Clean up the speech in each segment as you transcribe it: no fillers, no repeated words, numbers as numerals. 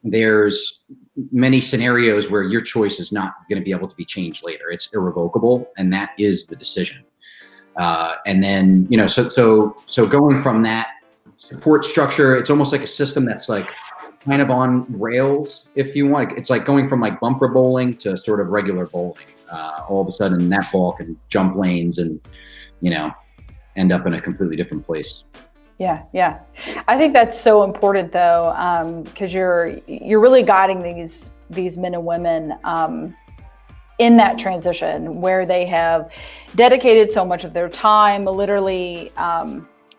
there's many scenarios where your choice is not going to be able to be changed later. It's irrevocable, and that is the decision. And then, so going from that support structure, it's almost like a system that's like kind of on rails, if you want. It's like going from like bumper bowling to sort of regular bowling. All of a sudden that ball can jump lanes and, end up in a completely different place. Yeah. Yeah. I think that's so important though, because you're really guiding these men and women, in that transition where they have dedicated so much of their time, literally,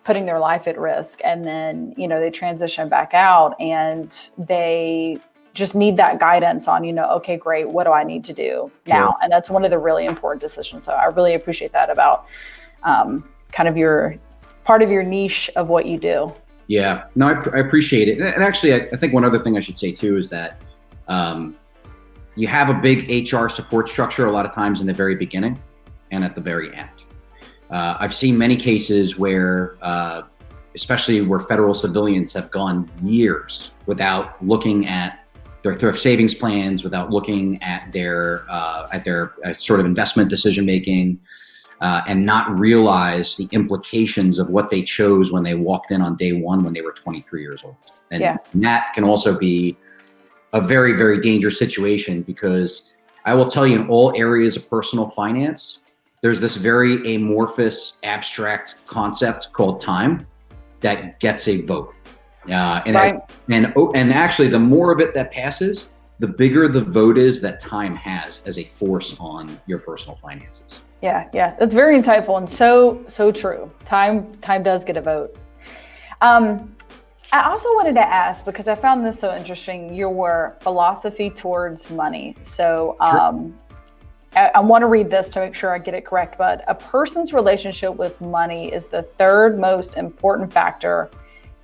putting their life at risk. And then, they transition back out and they just need that guidance on, okay, great. What do I need to do now? Sure. And that's one of the really important decisions. So I really appreciate that about, kind of your part of your niche of what you do. Yeah, no, I appreciate it. And actually, I think one other thing I should say too is that you have a big HR support structure a lot of times in the very beginning and at the very end. I've seen many cases where, especially where federal civilians have gone years without looking at their thrift savings plans, without looking at their sort of investment decision making, and not realize the implications of what they chose when they walked in on day one when they were 23 years old. And that can also be a very, very dangerous situation, because I will tell you, in all areas of personal finance, there's this very amorphous, abstract concept called time that gets a vote. And actually, the more of it that passes, the bigger the vote is that time has as a force on your personal finances. Yeah, that's very insightful and so true. Time does get a vote. I also wanted to ask, because I found this so interesting, your philosophy towards money. So I want to read this to make sure I get it correct, but a person's relationship with money is the third most important factor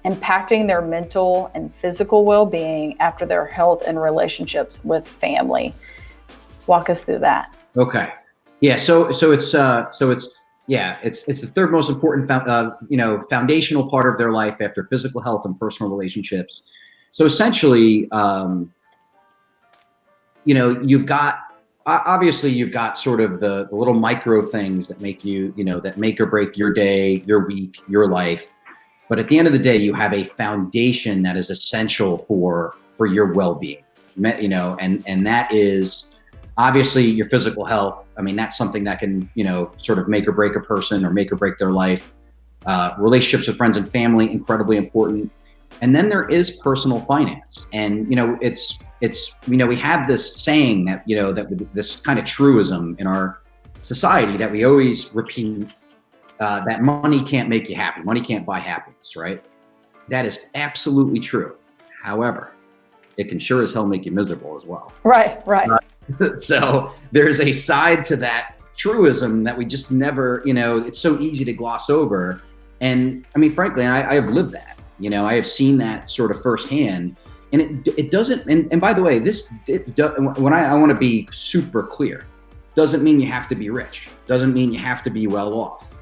impacting their mental and physical well-being after their health and relationships with family. Walk us through that. Okay. Yeah. So it's the third most important, foundational part of their life after physical health and personal relationships. So essentially, you've got sort of the little micro things that make you, that make or break your day, your week, your life. But at the end of the day, you have a foundation that is essential for your well-being, and that is obviously your physical health. I mean, that's something that can, sort of make or break a person or make or break their life. Relationships with friends and family, incredibly important. And then there is personal finance. And, we have this saying that, that this kind of truism in our society that we always repeat, that money can't make you happy. Money can't buy happiness, right? That is absolutely true. However, it can sure as hell make you miserable as well. Right. So there's a side to that truism that we just never, it's so easy to gloss over. And I mean, frankly, I have lived that, I have seen that sort of firsthand. And it doesn't, and by the way, I want to be super clear, doesn't mean you have to be rich, doesn't mean you have to be well off.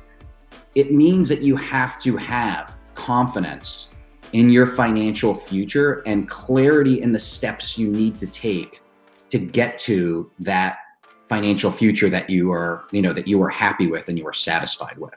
It means that you have to have confidence in your financial future and clarity in the steps you need to take to get to that financial future that you are happy with and you are satisfied with.